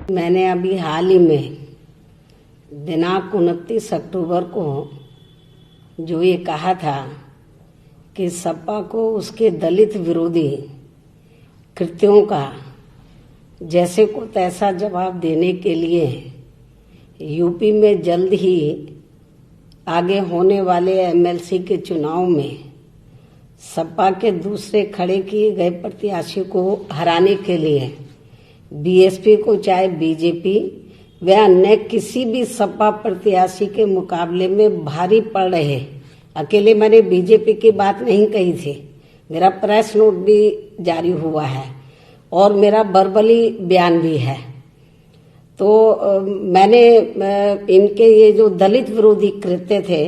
मैंने अभी हाल ही में दिनांक 29 अक्टूबर को जो ये कहा था कि सपा को उसके दलित विरोधी कृत्यों का जैसे को तैसा जवाब देने के लिए यूपी में जल्द ही आगे होने वाले एमएलसी के चुनाव में सपा के दूसरे खड़े किए गए प्रत्याशी को हराने के लिए बीएसपी को चाहे बीजेपी व अन्य किसी भी सपा प्रत्याशी के मुकाबले में भारी पड़ रहे। अकेले मैंने बीजेपी की बात नहीं कही थी, मेरा प्रेस नोट भी जारी हुआ है और मेरा वर्बली बयान भी है। तो मैंने इनके ये जो दलित विरोधी कृत्य थे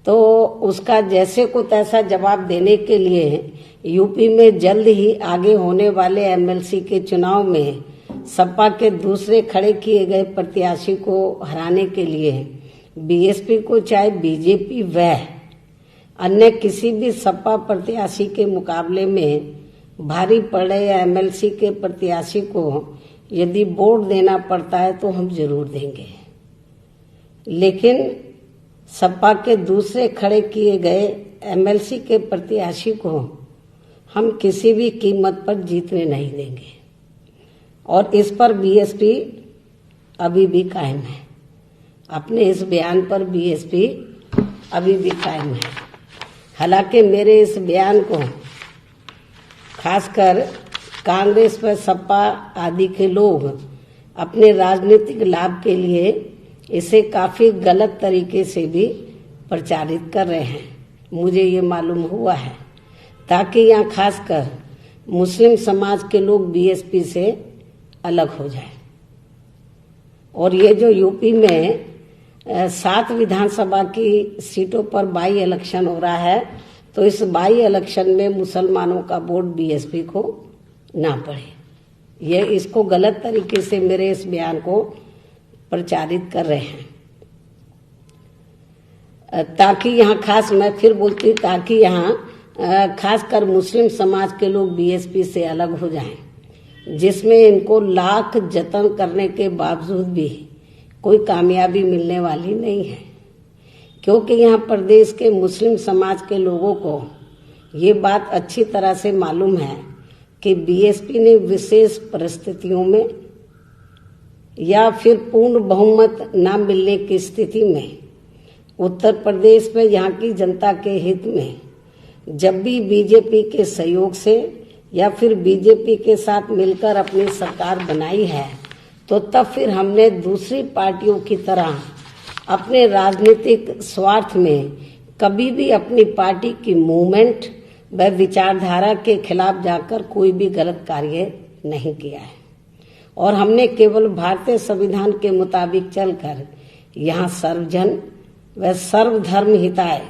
तो उसका जैसे को तैसा जवाब देने के लिए यूपी में जल्द ही आगे होने वाले एमएलसी के चुनाव में सपा के दूसरे खड़े किए गए प्रत्याशी को हराने के लिए बीएसपी को चाहे बीजेपी व अन्य किसी भी सपा प्रत्याशी के मुकाबले में भारी पड़े एमएलसी के प्रत्याशी को यदि वोट देना पड़ता है तो हम जरूर देंगे, लेकिन सपा के दूसरे खड़े किए गए एमएलसी के प्रत्याशी को हम किसी भी कीमत पर जीतने नहीं देंगे और इस पर बीएसपी अभी भी कायम है। अपने इस बयान पर बीएसपी अभी भी कायम है। हालांकि मेरे इस बयान को खासकर कांग्रेस व सपा आदि के लोग अपने राजनीतिक लाभ के लिए इसे काफी गलत तरीके से भी प्रचारित कर रहे हैं, मुझे ये मालूम हुआ है, ताकि यहाँ खासकर मुस्लिम समाज के लोग बीएसपी से अलग हो जाए। और ये जो यूपी में 7 विधानसभा की सीटों पर बाई इलेक्शन हो रहा है, तो इस बाई इलेक्शन में मुसलमानों का वोट बीएसपी को ना पड़े, ये इसको गलत तरीके से मेरे इस बयान को प्रचारित कर रहे हैं, ताकि यहाँ खास मैं फिर बोलती ताकि यहाँ खासकर मुस्लिम समाज के लोग बीएसपी से अलग हो जाएं, जिसमें इनको लाख जतन करने के बावजूद भी कोई कामयाबी मिलने वाली नहीं है, क्योंकि यहाँ प्रदेश के मुस्लिम समाज के लोगों को ये बात अच्छी तरह से मालूम है कि बीएसपी ने विशेष परिस्थितियों में या फिर पूर्ण बहुमत न मिलने की स्थिति में उत्तर प्रदेश में यहाँ की जनता के हित में जब भी बीजेपी के सहयोग से या फिर बीजेपी के साथ मिलकर अपनी सरकार बनाई है, तो तब फिर हमने दूसरी पार्टियों की तरह अपने राजनीतिक स्वार्थ में कभी भी अपनी पार्टी की मूवमेंट व विचारधारा के खिलाफ जाकर कोई भी गलत कार्य नहीं किया है और हमने केवल भारतीय संविधान के मुताबिक चलकर यहाँ सर्वजन व सर्वधर्म हिताय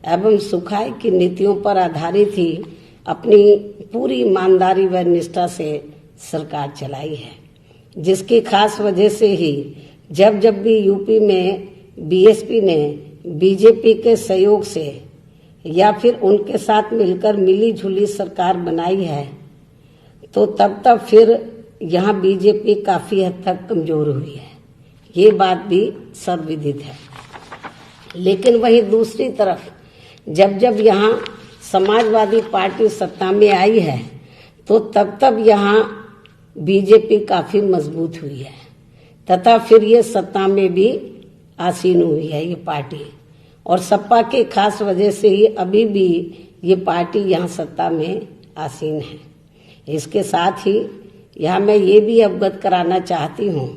एवं सुखाय की नीतियों पर आधारित ही अपनी पूरी ईमानदारी व निष्ठा से सरकार चलाई है, जिसकी खास वजह से ही जब भी यूपी में बीएसपी ने बीजेपी के सहयोग से या फिर उनके साथ मिलकर मिली जुली सरकार बनाई है, तो तब फिर यहाँ बीजेपी काफी हद तक कमजोर हुई है, ये बात भी सर्वविदित है। लेकिन वहीं दूसरी तरफ जब यहाँ समाजवादी पार्टी सत्ता में आई है, तो तब यहाँ बीजेपी काफी मजबूत हुई है तथा फिर ये सत्ता में भी आसीन हुई है ये पार्टी, और सपा के खास वजह से ही अभी भी ये पार्टी यहाँ सत्ता में आसीन है। इसके साथ ही यहाँ मैं ये भी अवगत कराना चाहती हूँ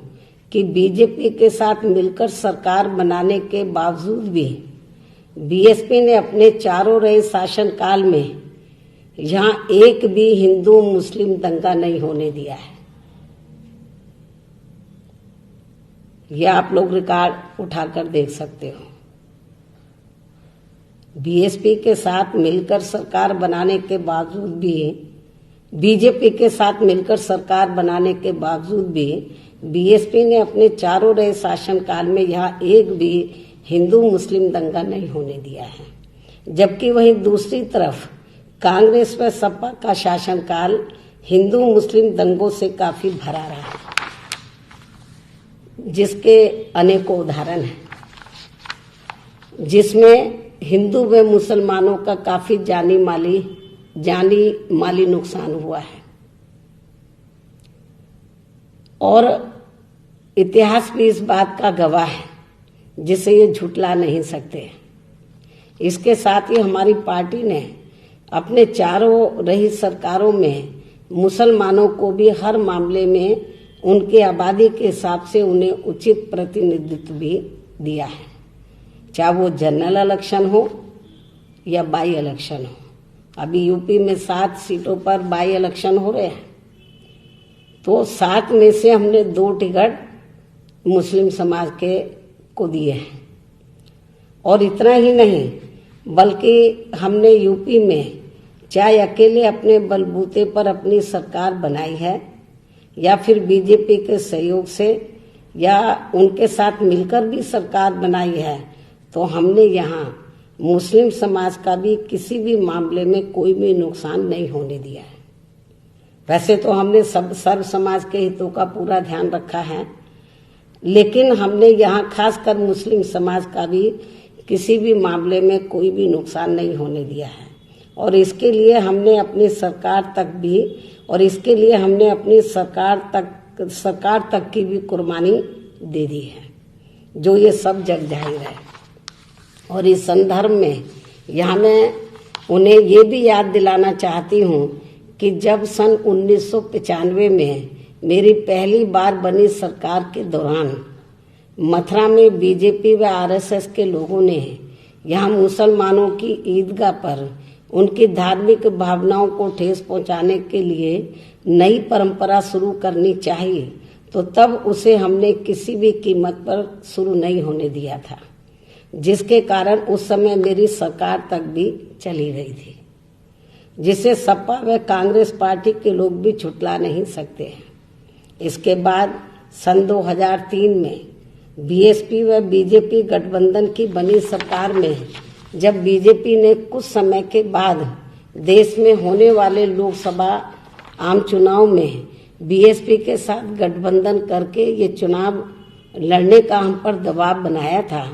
कि बीजेपी के साथ मिलकर सरकार बनाने के बावजूद भी बीएसपी ने अपने चारों रहे शासन काल में यहाँ एक भी हिंदू मुस्लिम दंगा नहीं होने दिया है। यह आप लोग रिकॉर्ड उठाकर देख सकते हो। बीएसपी के साथ मिलकर सरकार बनाने के बावजूद भी बीजेपी के साथ मिलकर सरकार बनाने के बावजूद भी बीएसपी ने अपने चारों रहे शासन काल में यहाँ एक भी हिंदू मुस्लिम दंगा नहीं होने दिया है, जबकि वहीं दूसरी तरफ कांग्रेस व सपा का शासनकाल हिंदू मुस्लिम दंगों से काफी भरा रहा है। जिसके अनेकों उदाहरण हैं, जिसमें हिंदू व मुसलमानों का काफी जानी माली नुकसान हुआ है और इतिहास भी इस बात का गवाह है, जिसे ये झुटला नहीं सकते। इसके साथ ही हमारी पार्टी ने अपने चारों रही सरकारों में मुसलमानों को भी हर मामले में उनकी आबादी के हिसाब से उन्हें उचित प्रतिनिधित्व भी दिया है, चाहे वो जनरल इलेक्शन हो या बाई इलेक्शन हो। अभी यूपी में 7 सीटों पर बाई इलेक्शन हो रहे हैं, तो 7 में से हमने 2 टिकट मुस्लिम समाज के को दिए हैं। और इतना ही नहीं, बल्कि हमने यूपी में चाहे अकेले अपने बलबूते पर अपनी सरकार बनाई है या फिर बीजेपी के सहयोग से या उनके साथ मिलकर भी सरकार बनाई है, तो हमने यहाँ मुस्लिम समाज का भी किसी भी मामले में कोई भी नुकसान नहीं होने दिया है। वैसे तो हमने सर्व समाज के हितों का पूरा ध्यान रखा है, लेकिन हमने यहाँ खासकर मुस्लिम समाज का भी किसी भी मामले में कोई भी नुकसान नहीं होने दिया है। और इसके लिए हमने अपनी सरकार तक की भी कुर्बानी दे दी है, जो ये सब जग जाहिर है। और इस संदर्भ में यहाँ मैं उन्हें ये भी याद दिलाना चाहती हूँ कि जब सन 1995 में मेरी पहली बार बनी सरकार के दौरान मथुरा में बीजेपी व आरएसएस के लोगों ने यहाँ मुसलमानों की ईदगाह पर उनकी धार्मिक भावनाओं को ठेस पहुंचाने के लिए नई परंपरा शुरू करनी चाहिए, तो तब उसे हमने किसी भी कीमत पर शुरू नहीं होने दिया था, जिसके कारण उस समय मेरी सरकार तक भी चली गई थी, जिसे सपा व कांग्रेस पार्टी के लोग भी छुटला नहीं सकते हैं। इसके बाद सन 2003 में बीएसपी व बीजेपी गठबंधन की बनी सरकार में जब बीजेपी ने कुछ समय के बाद देश में होने वाले लोकसभा आम चुनाव में बीएसपी के साथ गठबंधन करके ये चुनाव लड़ने का हम पर दबाव बनाया था,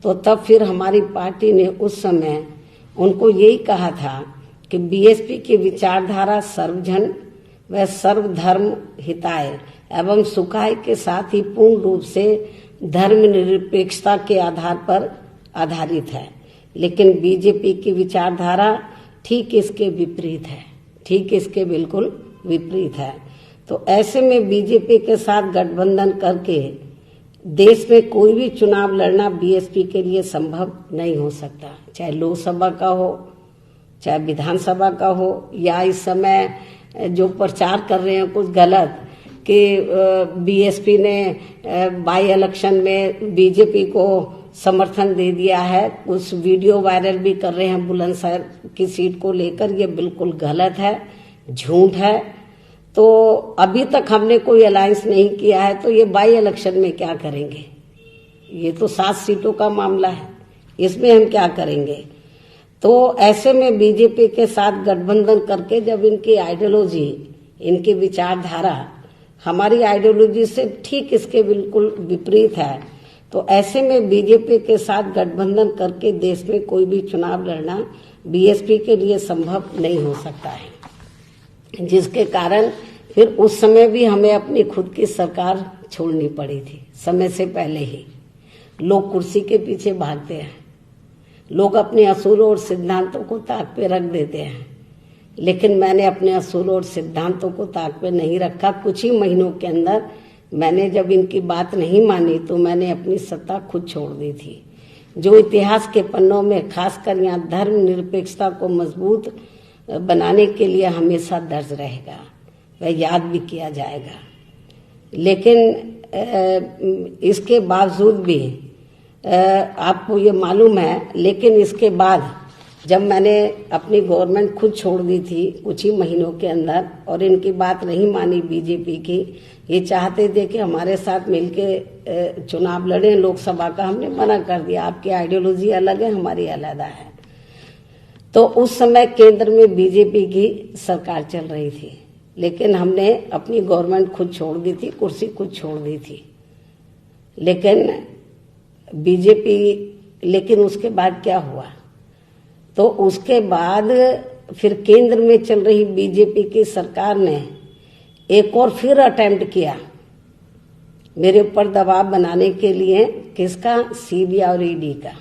तो तब फिर हमारी पार्टी ने उस समय उनको यही कहा था कि बीएसपी की विचारधारा सर्वजन व सर्वधर्म हिताय एवं सुखाय के साथ ही पूर्ण रूप से धर्मनिरपेक्षता के आधार पर आधारित है, लेकिन बीजेपी की विचारधारा ठीक इसके विपरीत है, ठीक इसके बिल्कुल विपरीत है। तो ऐसे में बीजेपी के साथ गठबंधन करके देश में कोई भी चुनाव लड़ना बीएसपी के लिए संभव नहीं हो सकता, चाहे लोकसभा का हो चाहे विधानसभा का हो, या इस समय जो प्रचार कर रहे हैं कुछ गलत कि बीएसपी ने बाई इलेक्शन में बीजेपी को समर्थन दे दिया है, कुछ वीडियो वायरल भी कर रहे हैं बुलंदशहर की सीट को लेकर, ये बिल्कुल गलत है, झूठ है। तो अभी तक हमने कोई अलायंस नहीं किया है, तो ये बाई इलेक्शन में क्या करेंगे? ये तो 7 सीटों का मामला है, इसमें हम क्या करेंगे? तो ऐसे में बीजेपी के साथ गठबंधन करके जब इनकी आइडियोलॉजी, इनकी विचारधारा हमारी आइडियोलॉजी से ठीक इसके बिल्कुल विपरीत है, तो ऐसे में बीजेपी के साथ गठबंधन करके देश में कोई भी चुनाव लड़ना बीएसपी के लिए संभव नहीं हो सकता है, जिसके कारण फिर उस समय भी हमें अपनी खुद की सरकार छोड़नी पड़ी थी। समय से पहले ही लोग कुर्सी के पीछे भागते हैं, लोग अपने असूलों और सिद्धांतों को ताक पे रख देते हैं, लेकिन मैंने अपने असूलों और सिद्धांतों को ताक पे नहीं रखा। कुछ ही महीनों के अंदर मैंने जब इनकी बात नहीं मानी तो मैंने अपनी सत्ता खुद छोड़ दी थी, जो इतिहास के पन्नों में खासकर यहाँ धर्म निरपेक्षता को मजबूत बनाने के लिए हमेशा दर्ज रहेगा, वह याद भी किया जाएगा। लेकिन इसके बावजूद भी आपको ये मालूम है, लेकिन इसके बाद जब मैंने अपनी गवर्नमेंट खुद छोड़ दी थी कुछ ही महीनों के अंदर और इनकी बात नहीं मानी बीजेपी की, ये चाहते थे कि हमारे साथ मिलके चुनाव लड़ें लोकसभा का, हमने मना कर दिया, आपकी आइडियोलॉजी अलग है, हमारी अलग है। तो उस समय केंद्र में बीजेपी की सरकार चल रही थी, लेकिन हमने अपनी गवर्नमेंट खुद छोड़ दी थी, कुर्सी खुद छोड़ दी थी। लेकिन लेकिन उसके बाद क्या हुआ, तो उसके बाद फिर केंद्र में चल रही बीजेपी की सरकार ने एक और फिर अटेम्प्ट किया मेरे ऊपर दबाव बनाने के लिए। किसका? सीबीआई और ईडी का।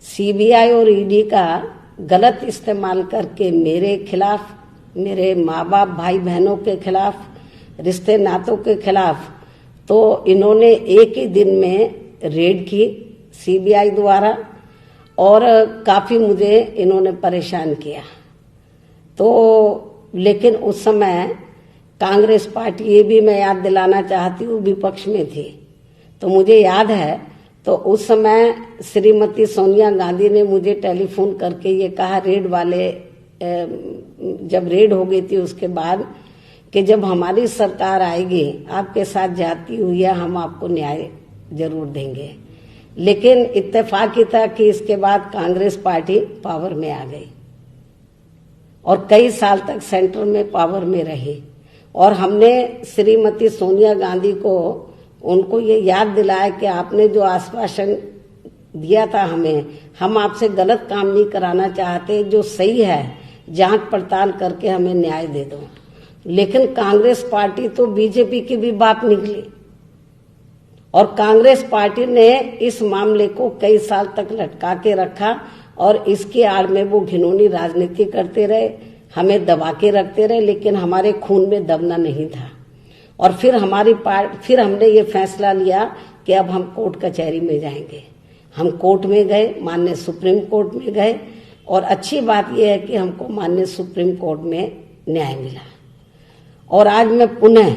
सीबीआई और ईडी का गलत इस्तेमाल करके मेरे खिलाफ, मेरे माँ बाप भाई बहनों के खिलाफ, रिश्ते नातों के खिलाफ, तो इन्होंने एक ही दिन में रेड की सीबीआई द्वारा और काफी मुझे इन्होंने परेशान किया। तो लेकिन उस समय कांग्रेस पार्टी, ये भी मैं याद दिलाना चाहती हूँ, विपक्ष में थी। तो मुझे याद है, तो उस समय श्रीमती सोनिया गांधी ने मुझे टेलीफोन करके ये कहा, रेड वाले जब रेड हो गई थी उसके बाद, कि जब हमारी सरकार आएगी आपके साथ जाती हुई है, हम आपको न्याय जरूर देंगे। लेकिन इत्तेफाक ही था कि इसके बाद कांग्रेस पार्टी पावर में आ गई और कई साल तक सेंटर में पावर में रही। और हमने श्रीमती सोनिया गांधी को, उनको ये याद दिलाया कि आपने जो आश्वासन दिया था हमें, हम आपसे गलत काम नहीं कराना चाहते, जो सही है जांच पड़ताल करके हमें न्याय दे दो। लेकिन कांग्रेस पार्टी तो बीजेपी की भी बाप निकली और कांग्रेस पार्टी ने इस मामले को कई साल तक लटका के रखा और इसकी आड़ में वो घिनौनी राजनीति करते रहे, हमें दबा के रखते रहे, लेकिन हमारे खून में दबना नहीं था। और फिर फिर हमने ये फैसला लिया कि अब हम कोर्ट कचहरी में जाएंगे। हम कोर्ट में गए, माननीय सुप्रीम कोर्ट में गए, और अच्छी बात यह है कि हमको माननीय सुप्रीम कोर्ट में न्याय मिला। और आज मैं पुनः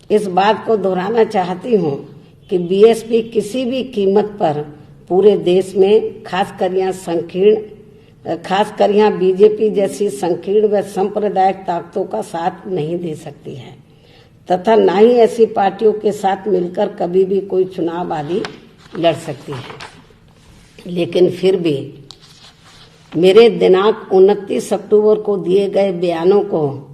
इस बात को दोहराना चाहती हूँ कि बीएसपी किसी भी कीमत पर पूरे देश में, खासकर यहाँ बीजेपी जैसी संकीर्ण व सांप्रदायिक ताकतों का साथ नहीं दे सकती है, तथा न ही ऐसी पार्टियों के साथ मिलकर कभी भी कोई चुनाव आदि लड़ सकती है। लेकिन फिर भी मेरे दिनांक 29 अक्टूबर को दिए गए बयानों को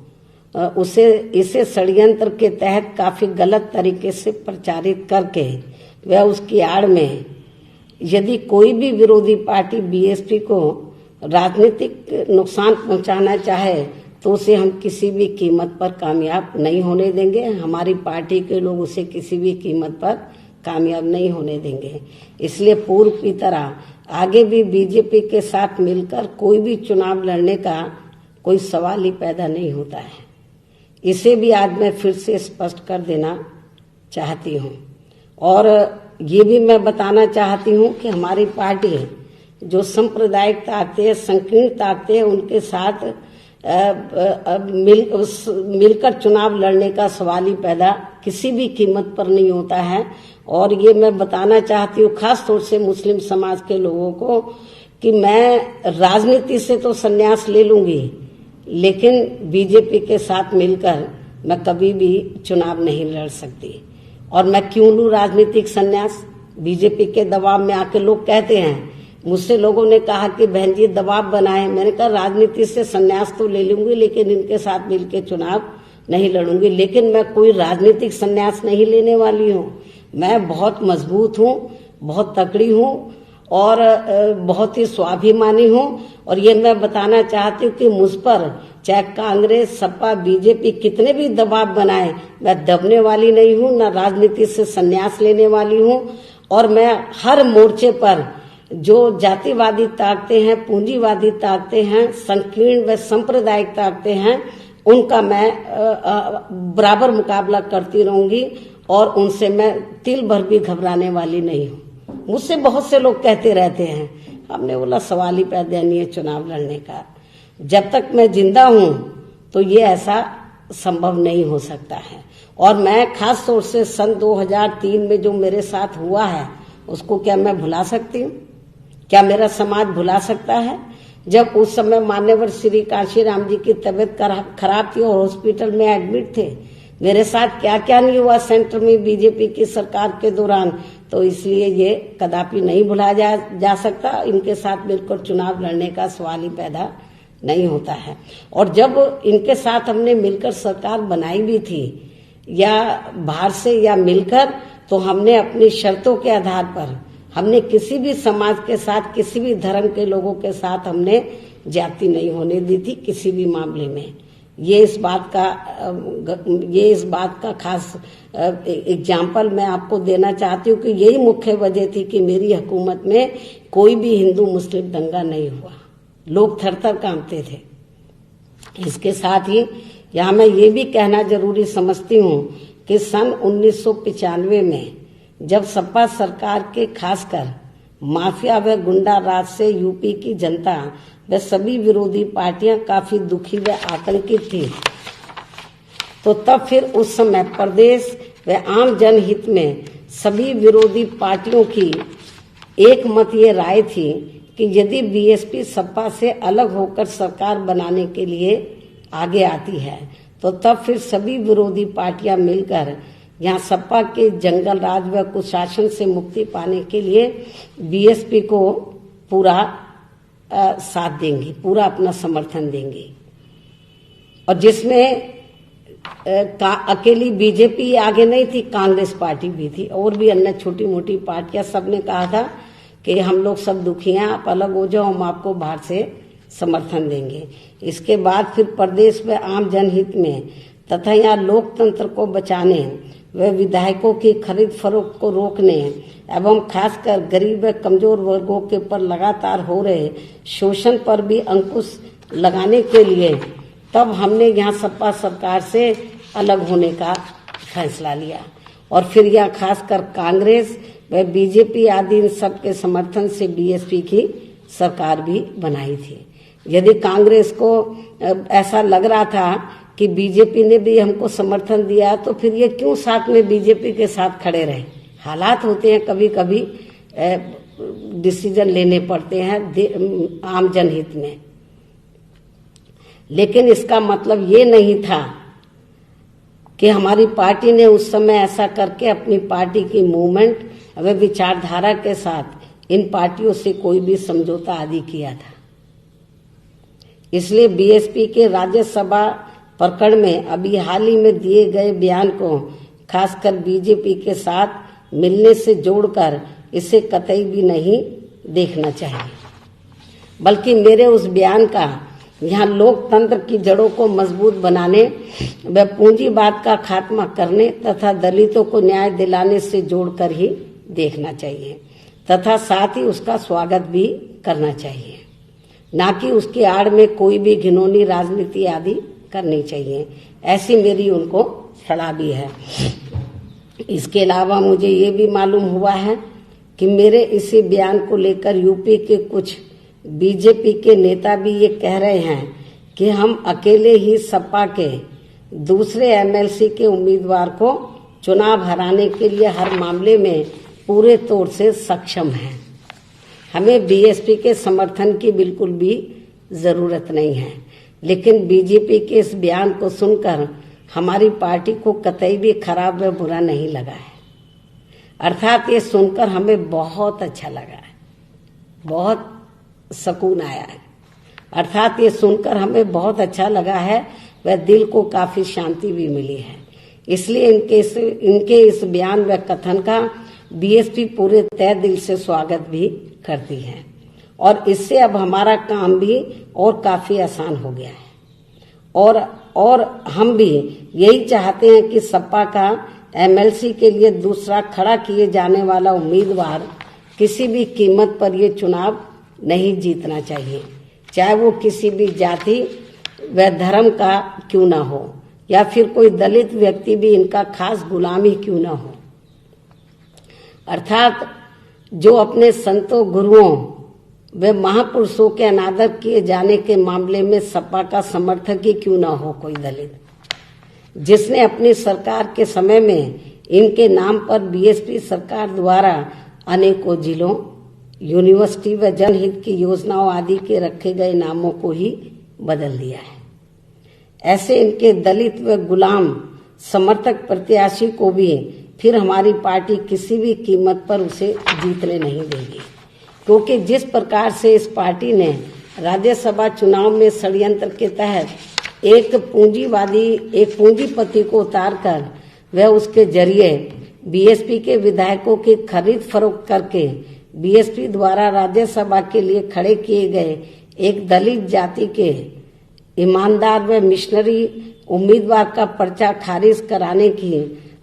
इसे षड्यंत्र के तहत काफी गलत तरीके से प्रचारित करके वह उसकी आड़ में यदि कोई भी विरोधी पार्टी बीएसपी को राजनीतिक नुकसान पहुंचाना चाहे तो उसे हम किसी भी कीमत पर कामयाब नहीं होने देंगे। हमारी पार्टी के लोग उसे किसी भी कीमत पर कामयाब नहीं होने देंगे। इसलिए पूर्व की तरह आगे भी बीजेपी के साथ मिलकर कोई भी चुनाव लड़ने का कोई सवाल ही पैदा नहीं होता है। इसे भी आज मैं फिर से स्पष्ट कर देना चाहती हूँ। और ये भी मैं बताना चाहती हूँ कि हमारी पार्टी जो सांप्रदायिक ताकतें, संकीर्ण ताकतें, उनके साथ मिलकर चुनाव लड़ने का सवाल ही पैदा किसी भी कीमत पर नहीं होता है। और ये मैं बताना चाहती हूँ खास तौर से मुस्लिम समाज के लोगों को कि मैं राजनीति से तो संन्यास ले लूंगी, लेकिन बीजेपी के साथ मिलकर मैं कभी भी चुनाव नहीं लड़ सकती। और मैं क्यों लूं राजनीतिक संन्यास? बीजेपी के दबाव में आके लोग कहते हैं, मुझसे लोगों ने कहा कि बहन जी दबाव बनाए। मैंने कहा राजनीति से संन्यास तो ले लूंगी, लेकिन इनके साथ मिलकर चुनाव नहीं लड़ूंगी। लेकिन मैं कोई राजनीतिक संन्यास नहीं लेने वाली हूँ। मैं बहुत मजबूत हूँ, बहुत तकड़ी हूँ और बहुत ही स्वाभिमानी हूँ। और ये मैं बताना चाहती हूँ कि मुझ पर चाहे कांग्रेस, सपा, बीजेपी कितने भी दबाव बनाए, मैं दबने वाली नहीं हूँ, न राजनीति से संन्यास लेने वाली हूँ। और मैं हर मोर्चे पर जो जातिवादी ताकतें हैं, पूंजीवादी ताकतें हैं, संकीर्ण व सांप्रदायिक ताकतें हैं, उनका मैं बराबर मुकाबला करती रहूंगी और उनसे मैं तिल भर भी घबराने वाली नहीं हूँ। मुझसे बहुत से लोग कहते रहते हैं, हमने बोला सवाल ही पैदा नहीं है चुनाव लड़ने का। जब तक मैं जिंदा हूँ तो ये ऐसा संभव नहीं हो सकता है। और मैं खास तौर से सन 2003 में जो मेरे साथ हुआ है उसको क्या मैं भुला सकती हूँ? क्या मेरा समाज भुला सकता है? जब उस समय मान्यवर श्री कांशीराम जी की तबीयत खराब थी और हॉस्पिटल में एडमिट थे, मेरे साथ क्या क्या नहीं हुआ सेंटर में बीजेपी की सरकार के दौरान, तो इसलिए ये कदापि नहीं भुलाया जा सकता। इनके साथ मिलकर चुनाव लड़ने का सवाल ही पैदा नहीं होता है। और जब इनके साथ हमने मिलकर सरकार बनाई भी थी, या बाहर से या मिलकर, तो हमने अपनी शर्तों के आधार पर हमने किसी भी समाज के साथ, किसी भी धर्म के लोगों के साथ हमने जाति नहीं होने दी थी किसी भी मामले में। ये इस बात का खास एग्जाम्पल मैं आपको देना चाहती हूँ कि यही मुख्य वजह थी कि मेरी हुकूमत में कोई भी हिंदू मुस्लिम दंगा नहीं हुआ। लोग थर-थर कांपते थे। इसके साथ ही यहाँ मैं ये भी कहना जरूरी समझती हूँ कि सन 1995 में जब सपा सरकार के खासकर माफिया व गुंडा राज से यूपी की जनता व सभी विरोधी पार्टियां काफी दुखी व आतंकित थी, तो तब फिर उस समय प्रदेश व आम जनहित में सभी विरोधी पार्टियों की एक मत ये राय थी कि यदि बीएसपी सपा से अलग होकर सरकार बनाने के लिए आगे आती है तो तब फिर सभी विरोधी पार्टियां मिलकर यहाँ सपा के जंगल राज व कुशासन से मुक्ति पाने के लिए बीएसपी को पूरा साथ देंगी, पूरा अपना समर्थन देंगी। और जिसमें अकेली बीजेपी आगे नहीं थी, कांग्रेस पार्टी भी थी और भी अन्य छोटी मोटी पार्टियां। सबने कहा था कि हम लोग सब दुखी हैं, आप अलग हो जाओ, हम आपको बाहर से समर्थन देंगे। इसके बाद फिर प्रदेश में आम जनहित में तथा यहाँ लोकतंत्र को बचाने व विधायकों की खरीद फरोख्त को रोकने एवं खासकर गरीब व कमजोर वर्गों के पर लगातार हो रहे शोषण पर भी अंकुश लगाने के लिए तब हमने यहाँ सपा सरकार से अलग होने का फैसला लिया। और फिर यह खासकर कांग्रेस व बीजेपी आदि इन सब के समर्थन से बीएसपी की सरकार भी बनाई थी। यदि कांग्रेस को ऐसा लग रहा था कि बीजेपी ने भी हमको समर्थन दिया तो फिर ये क्यों साथ में बीजेपी के साथ खड़े रहे। हालात होते हैं, कभी कभी डिसीजन लेने पड़ते हैं आम जनहित में, लेकिन इसका मतलब ये नहीं था कि हमारी पार्टी ने उस समय ऐसा करके अपनी पार्टी की मूवमेंट व विचारधारा के साथ इन पार्टियों से कोई भी समझौता आदि किया था। इसलिए बीएसपी के राज्यसभा प्रकरण में अभी हाल ही में दिए गए बयान को खासकर बीजेपी के साथ मिलने से जोड़कर इसे कतई भी नहीं देखना चाहिए, बल्कि मेरे उस बयान का यहाँ लोकतंत्र की जड़ों को मजबूत बनाने व पूंजीवाद का खात्मा करने तथा दलितों को न्याय दिलाने से जोड़कर ही देखना चाहिए तथा साथ ही उसका स्वागत भी करना चाहिए, ना कि उसकी आड़ में कोई भी घिनौनी राजनीति आदि करनी चाहिए। ऐसी मेरी उनको सलाह भी है। इसके अलावा मुझे ये भी मालूम हुआ है कि मेरे इसी बयान को लेकर यूपी के कुछ बीजेपी के नेता भी ये कह रहे हैं कि हम अकेले ही सपा के दूसरे एमएलसी के उम्मीदवार को चुनाव हराने के लिए हर मामले में पूरे तौर से सक्षम हैं। हमें बीएसपी के समर्थन की बिल्कुल भी जरूरत नहीं है, लेकिन बीजेपी के इस बयान को सुनकर हमारी पार्टी को कतई भी खराब व बुरा नहीं लगा है। अर्थात ये सुनकर हमें बहुत अच्छा लगा है, बहुत सुकून आया है। अर्थात ये सुनकर हमें बहुत अच्छा लगा है व दिल को काफी शांति भी मिली है। इसलिए इनके इस बयान व कथन का बीएसपी पूरे तय दिल से स्वागत भी करती है और इससे अब हमारा काम भी और काफी आसान हो गया है। और हम भी यही चाहते हैं कि सपा का एमएलसी के लिए दूसरा खड़ा किए जाने वाला उम्मीदवार किसी भी कीमत पर ये चुनाव नहीं जीतना चाहिए, चाहे वो किसी भी जाति व धर्म का क्यों ना हो या फिर कोई दलित व्यक्ति भी इनका खास गुलाम ही क्यों ना हो। अर्थात जो अपने संतों, गुरुओं वे महापुरुषों के अनादर किए जाने के मामले में सपा का समर्थक ही क्यों ना हो कोई दलित, जिसने अपनी सरकार के समय में इनके नाम पर बीएसपी सरकार द्वारा अनेकों जिलों, यूनिवर्सिटी व जनहित की योजनाओं आदि के रखे गए नामों को ही बदल दिया है। ऐसे इनके दलित व गुलाम समर्थक प्रत्याशी को भी फिर हमारी पार्टी किसी भी कीमत पर उसे जीतने नहीं देगी, क्योंकि जिस प्रकार से इस पार्टी ने राज्यसभा चुनाव में षड्यंत्र के तहत एक पूंजीपति को उतारकर वह उसके जरिए बीएसपी के विधायकों की खरीद फरोख्त करके बीएसपी द्वारा राज्यसभा के लिए खड़े किए गए एक दलित जाति के ईमानदार व मिशनरी उम्मीदवार का पर्चा खारिज कराने की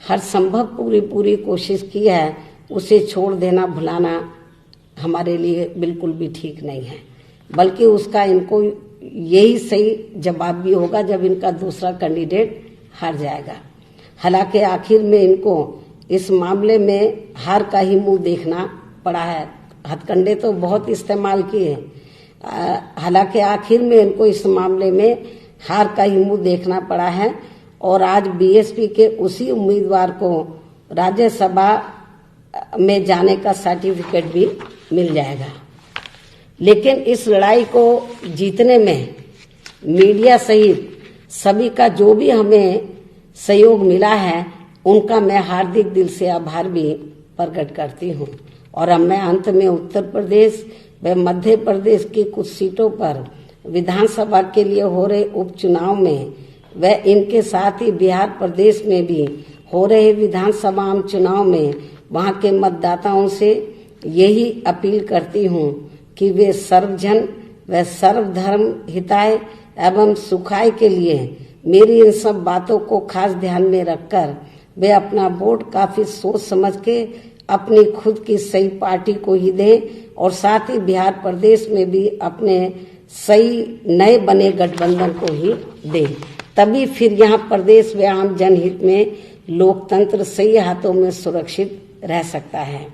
हर संभव पूरी कोशिश की है, उसे छोड़ देना, भुलाना हमारे लिए बिल्कुल भी ठीक नहीं है, बल्कि उसका इनको यही सही जवाब भी होगा जब इनका दूसरा कैंडिडेट हार जाएगा। हालांकि आखिर में इनको इस मामले में हार का ही मुंह देखना पड़ा है। हथकंडे तो बहुत इस्तेमाल किए, हालांकि आखिर में इनको इस मामले में हार का ही मुंह देखना पड़ा है और आज बीएसपी के उसी उम्मीदवार को राज्यसभा में जाने का सर्टिफिकेट भी मिल जाएगा। लेकिन इस लड़ाई को जीतने में मीडिया सहित सभी का जो भी हमें सहयोग मिला है, उनका मैं हार्दिक दिल से आभार भी प्रकट करती हूँ। और अब मैं अंत में उत्तर प्रदेश व मध्य प्रदेश की कुछ सीटों पर विधानसभा के लिए हो रहे उपचुनाव में व इनके साथ ही बिहार प्रदेश में भी हो रहे विधानसभा चुनाव में वहां के मतदाताओं से यही अपील करती हूँ कि वे सर्वजन व सर्वधर्म हिताय एवं सुखाय के लिए मेरी इन सब बातों को खास ध्यान में रखकर वे अपना वोट काफी सोच समझ के अपनी खुद की सही पार्टी को ही दें और साथ ही बिहार प्रदेश में भी अपने सही नए बने गठबंधन को ही दें। तभी फिर यहाँ प्रदेश व आम जनहित में लोकतंत्र सही हाथों में सुरक्षित रह सकता है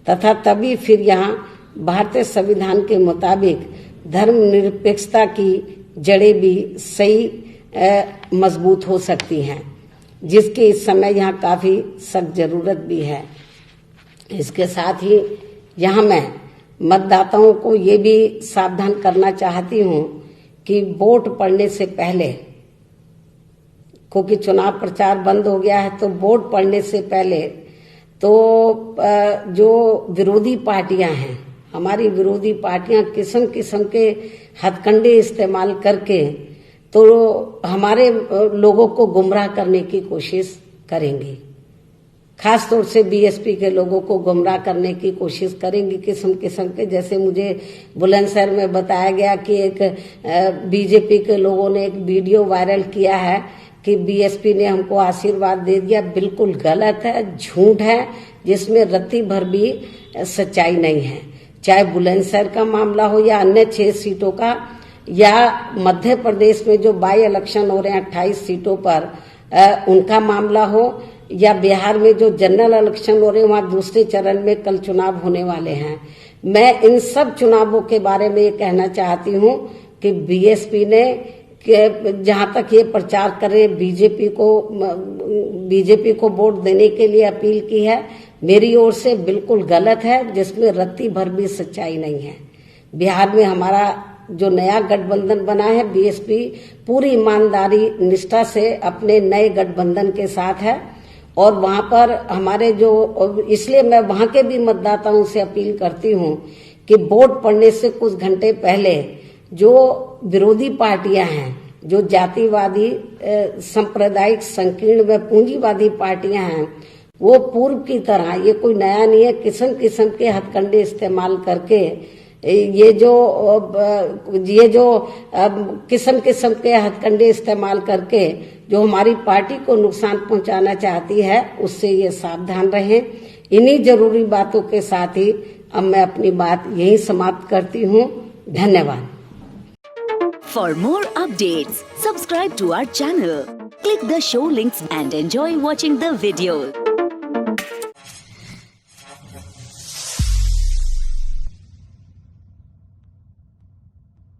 तथा तभी फिर यहाँ भारतीय संविधान के मुताबिक धर्मनिरपेक्षता की जड़ें भी सही मजबूत हो सकती हैं, जिसकी इस समय यहाँ काफी सख्त जरूरत भी है। इसके साथ ही यहाँ मैं मतदाताओं को ये भी सावधान करना चाहती हूँ कि वोट पड़ने से पहले, क्योंकि चुनाव प्रचार बंद हो गया है, तो वोट पड़ने से पहले तो जो विरोधी पार्टियां हैं, हमारी विरोधी पार्टियां किस्म किस्म के हथकंडे इस्तेमाल करके तो हमारे लोगों को गुमराह करने की कोशिश करेंगी। खास तौर से बीएसपी के लोगों को गुमराह करने की कोशिश करेंगी किस्म किस्म के। जैसे मुझे बुलंदशहर में बताया गया कि एक बीजेपी के लोगों ने एक वीडियो वायरल किया है कि बीएसपी ने हमको आशीर्वाद दे दिया। बिल्कुल गलत है, झूठ है, जिसमें रत्ती भर भी सच्चाई नहीं है। चाहे बुलंदशहर का मामला हो या अन्य 6 सीटों का, या मध्य प्रदेश में जो बाई इलेक्शन हो रहे हैं 28 सीटों पर उनका मामला हो, या बिहार में जो जनरल इलेक्शन हो रहे हैं वहां दूसरे चरण में कल चुनाव होने वाले हैं। मैं इन सब चुनावों के बारे में ये कहना चाहती हूँ कि बीएसपी ने जहां तक ये प्रचार करे बीजेपी को वोट देने के लिए अपील की है, मेरी ओर से बिल्कुल गलत है, जिसमें रत्ती भर भी सच्चाई नहीं है। बिहार में हमारा जो नया गठबंधन बना है, बीएसपी पूरी ईमानदारी निष्ठा से अपने नए गठबंधन के साथ है और वहां पर हमारे जो, इसलिए मैं वहां के भी मतदाताओं से अपील करती हूँ कि वोट पड़ने से कुछ घंटे पहले जो विरोधी पार्टियां हैं, जो जातिवादी सांप्रदायिक संकीर्ण व पूंजीवादी पार्टियां हैं, वो पूर्व की तरह, ये कोई नया नहीं है, किस्म किस्म के हथकंडे इस्तेमाल करके ये जो किस्म किस्म के हथकंडे इस्तेमाल करके जो हमारी पार्टी को नुकसान पहुंचाना चाहती है, उससे ये सावधान रहें। इन्हीं जरूरी बातों के साथ ही अब मैं अपनी बात यही समाप्त करती हूँ। धन्यवाद। For more updates, subscribe to our channel, click the show links and enjoy watching the videos.